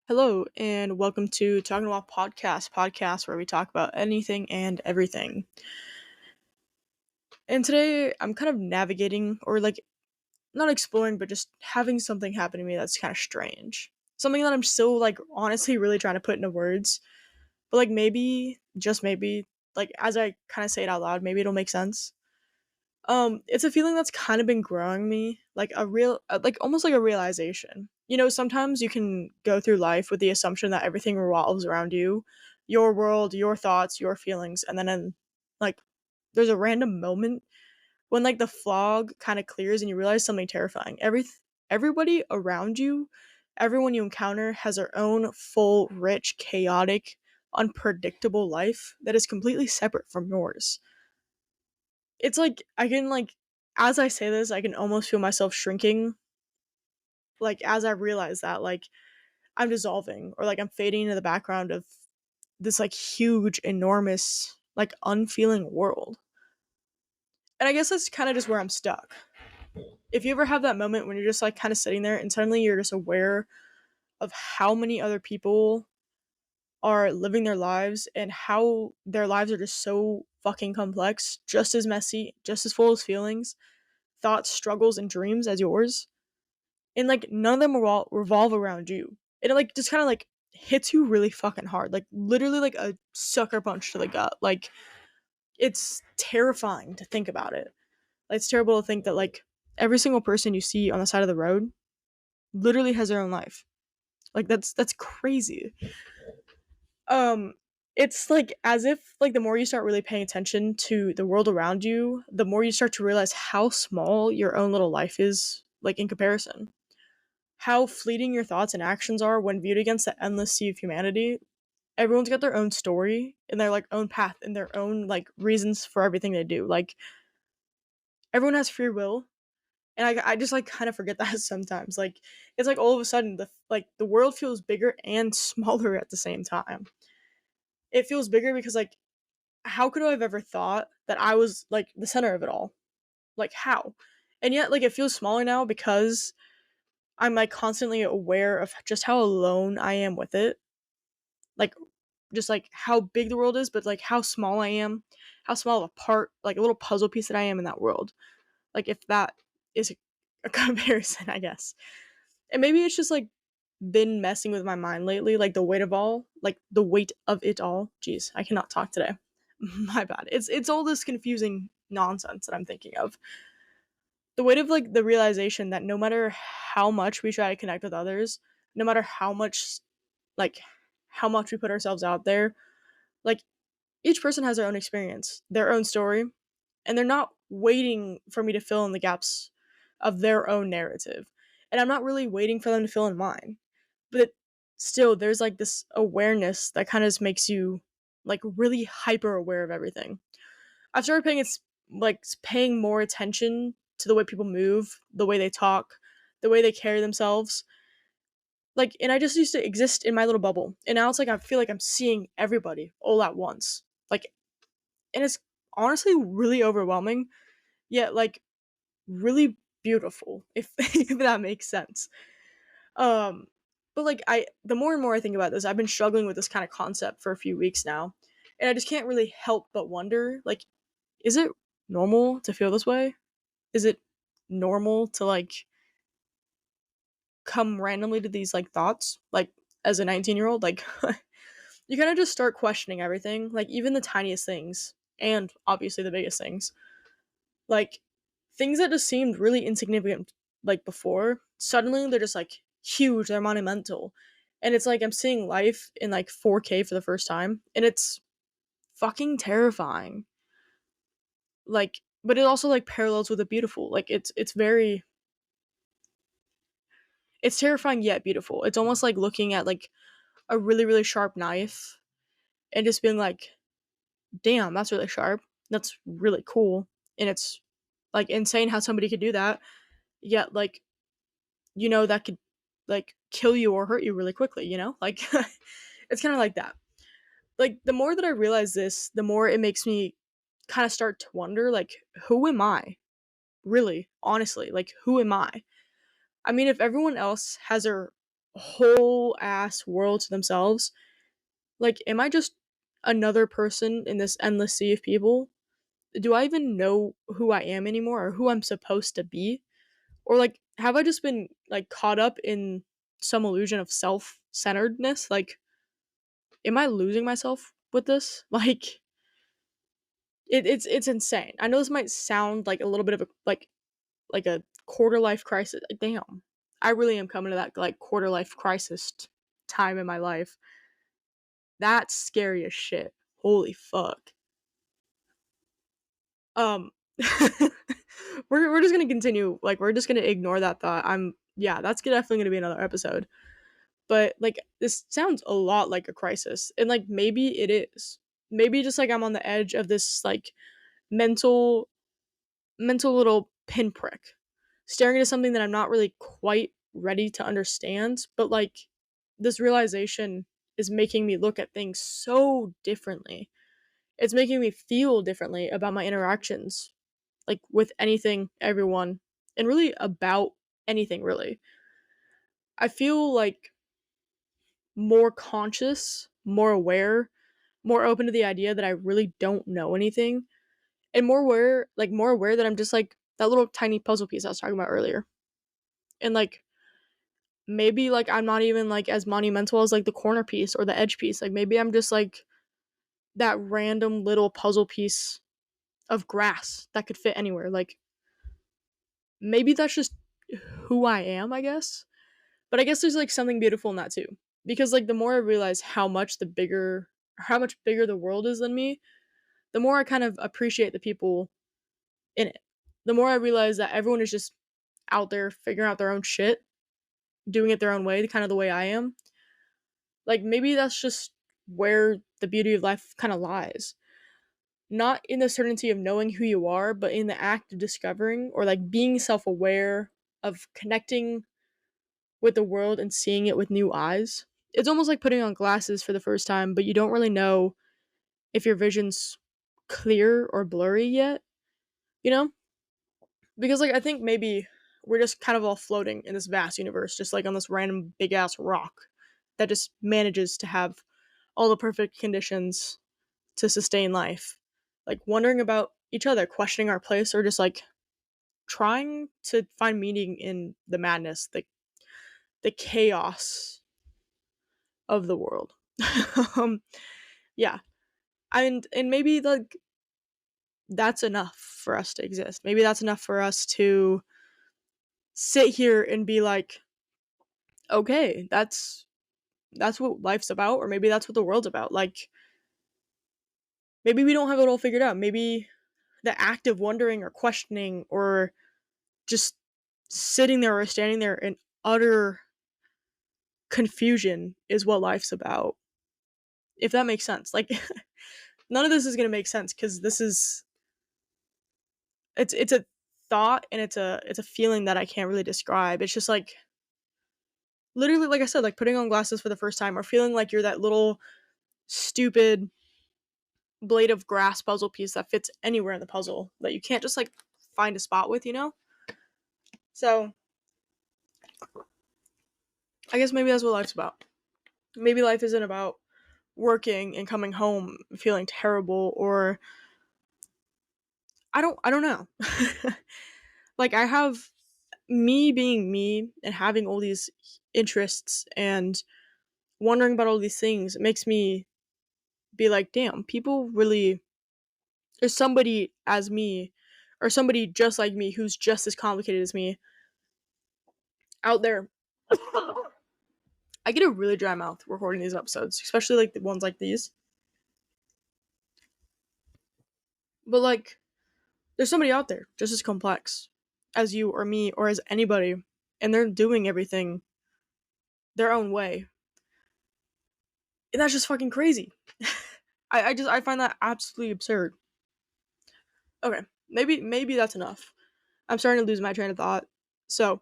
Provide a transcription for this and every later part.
Hello, and welcome to Talking About podcast where we talk about anything and everything. And today I'm kind of navigating, or like not exploring, but just having something happen to me that's kind of strange. Something that I'm still like honestly really trying to put into words, but like maybe, just maybe, like as I kind of say it out loud, maybe it'll make sense. It's a feeling that's kind of been growing me, like a real, like almost like a realization. Sometimes you can go through life with the assumption that everything revolves around you, your world, your thoughts, your feelings, and then like, there's a random moment when like the fog kind of clears and you realize something terrifying. Everybody around you, everyone you encounter has their own full, rich, chaotic, unpredictable life that is completely separate from yours. It's like I can like as I say this, I can almost feel myself shrinking, like as I realize that like I'm dissolving or like I'm fading into the background of this like huge, enormous, like unfeeling world. And I guess that's kind of just where I'm stuck. If you ever have that moment when you're just like kind of sitting there and suddenly you're just aware of how many other people are living their lives and how their lives are just so fucking complex, just as messy, just as full of feelings, thoughts, struggles, and dreams as yours, and like none of them revolve around you. And it like just kind of like hits you really fucking hard, like literally like a sucker punch to the gut. Like it's terrifying to think about it. Like, it's terrible to think that like every single person you see on the side of the road literally has their own life. Like that's crazy. Um, it's like as if like the more you start really paying attention to the world around you, the more you start to realize how small your own little life is, like in comparison. How fleeting your thoughts and actions are when viewed against the endless sea of humanity. Everyone's got their own story and their like own path and their own like reasons for everything they do. Like everyone has free will, and I just like kind of forget that sometimes. Like it's like all of a sudden the world feels bigger and smaller at the same time. It feels bigger because like how could I have ever thought that I was like the center of it all? Like how? And yet like it feels smaller now because I'm like constantly aware of just how alone I am with it. Like just like how big the world is, but like how small I am, how small of a part, like a little puzzle piece that I am in that world. Like if that is a comparison, I guess. And maybe it's just like been messing with my mind lately, like the weight of it all. Jeez, I cannot talk today. My bad. It's all this confusing nonsense that I'm thinking of. The weight of like the realization that no matter how much we try to connect with others, no matter like how much we put ourselves out there, like each person has their own experience, their own story, and they're not waiting for me to fill in the gaps of their own narrative. And I'm not really waiting for them to fill in mine. But still, there's like this awareness that kind of just makes you like really hyper aware of everything. I've started paying more attention to the way people move, the way they talk, the way they carry themselves. Like, and I just used to exist in my little bubble. And now it's like I feel like I'm seeing everybody all at once. Like, and it's honestly really overwhelming, yet like really beautiful, if if that makes sense. Um, but like the more and more I think about this, I've been struggling with this kind of concept for a few weeks now, and I just can't really help but wonder, like, is it normal to feel this way? Is it normal to like come randomly to these like thoughts, like as a 19-year-old, like you kind of just start questioning everything, like even the tiniest things, and obviously the biggest things. Like things that just seemed really insignificant like before, suddenly they're just like huge, they're monumental. And it's like I'm seeing life in like 4K for the first time, and it's fucking terrifying. Like but it also like parallels with the beautiful. Like it's terrifying yet beautiful. It's almost like looking at like a really really sharp knife and just being like, "Damn, that's really sharp. That's really cool." And it's like insane how somebody could do that. Yet like that could like kill you or hurt you really quickly, like it's kind of like that. Like the more that I realize this, the more it makes me kind of start to wonder, like, who am I really, honestly? Like, who am I? I mean, if everyone else has their whole ass world to themselves. Like, am I just another person in this endless sea of people? Do I even know who I am anymore or who I'm supposed to be? Or like, have I just been like caught up in some illusion of self-centeredness? Like, am I losing myself with this? Like, it's insane. I know this might sound like a little bit of a like a quarter life crisis. Like, damn, I really am coming to that like quarter life crisis time in my life. That's scary as shit. Holy fuck. Um, we're just gonna continue. Like, we're just gonna ignore that thought. Yeah, that's definitely gonna be another episode. But like, this sounds a lot like a crisis, and like maybe it is. Maybe just like I'm on the edge of this like mental little pinprick, staring into something that I'm not really quite ready to understand. But like, this realization is making me look at things so differently. It's making me feel differently about my interactions, like with anything, everyone, and really about anything, really. I feel like more conscious, more aware, more open to the idea that I really don't know anything, and more aware that I'm just like that little tiny puzzle piece I was talking about earlier. And like, maybe like I'm not even like as monumental as like the corner piece or the edge piece. Like, maybe I'm just like that random little puzzle piece of grass that could fit anywhere. Like, maybe that's just who I am, I guess. But I guess there's like something beautiful in that too. Because like the more I realize how much bigger the world is than me, the more I kind of appreciate the people in it. The more I realize that everyone is just out there figuring out their own shit, doing it their own way, kind of the way I am. Like, maybe that's just where the beauty of life kind of lies. Not in the certainty of knowing who you are, but in the act of discovering or like being self aware of connecting with the world and seeing it with new eyes. It's almost like putting on glasses for the first time, but you don't really know if your vision's clear or blurry yet, you know? Because like I think maybe we're just kind of all floating in this vast universe, just like on this random big ass rock that just manages to have all the perfect conditions to sustain life. Like wondering about each other, questioning our place, or just like trying to find meaning in the madness, the chaos of the world. um, yeah, and maybe like that's enough for us to exist. Maybe that's enough for us to sit here and be like, okay, that's what life's about, or maybe that's what the world's about. Like, maybe we don't have it all figured out. Maybe the act of wondering or questioning or just sitting there or standing there in utter confusion is what life's about. If that makes sense. Like, none of this is going to make sense because this is it's a thought, and it's a feeling that I can't really describe. It's just like literally, like I said, like putting on glasses for the first time or feeling like you're that little stupid blade of grass puzzle piece that fits anywhere in the puzzle that you can't just like find a spot with, you know? So I guess maybe that's what life's about. Maybe life isn't about working and coming home feeling terrible, or I don't know. Like, I have me being me and having all these interests and wondering about all these things. It makes me be like, damn, people really, there's somebody as me or somebody just like me who's just as complicated as me out there. I get a really dry mouth recording these episodes, especially like the ones like these. But like, there's somebody out there just as complex as you or me or as anybody, and they're doing everything their own way. And that's just fucking crazy. I find that absolutely absurd. Okay, maybe that's enough. I'm starting to lose my train of thought. So,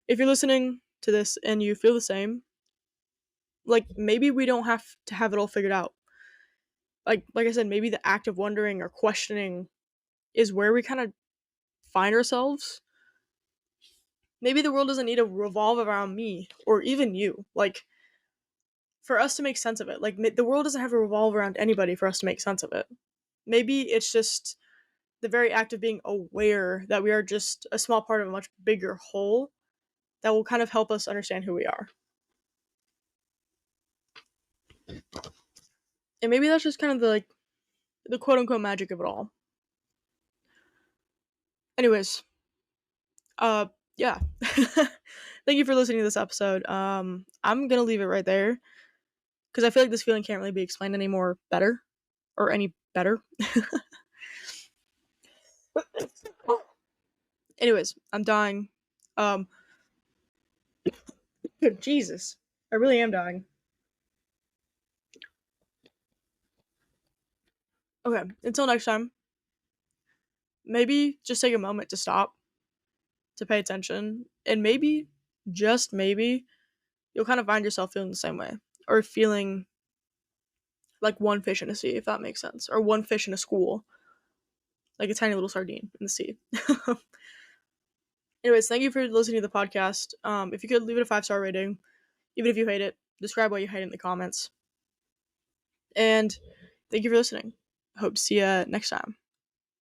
if you're listening to this and you feel the same, like maybe we don't have to have it all figured out. Like I said, maybe the act of wondering or questioning is where we kind of find ourselves. Maybe the world doesn't need to revolve around me or even you. Like, for us to make sense of it. Like, the world doesn't have to revolve around anybody for us to make sense of it. Maybe it's just the very act of being aware that we are just a small part of a much bigger whole that will kind of help us understand who we are. And maybe that's just kind of the quote unquote magic of it all. Anyways, uh yeah. Thank you for listening to this episode. I'm gonna leave it right there because I feel like this feeling can't really be explained any more better or any better. Anyways, I'm dying. Um Jesus. I really am dying. Okay, until next time, maybe just take a moment to stop, to pay attention, and maybe, just maybe, you'll kind of find yourself feeling the same way. Or feeling like one fish in a sea, if that makes sense. Or one fish in a school. Like a tiny little sardine in the sea. Anyways, thank you for listening to the podcast. If you could leave it a 5-star rating, even if you hate it, describe why you hate it in the comments. And thank you for listening. I hope to see you next time.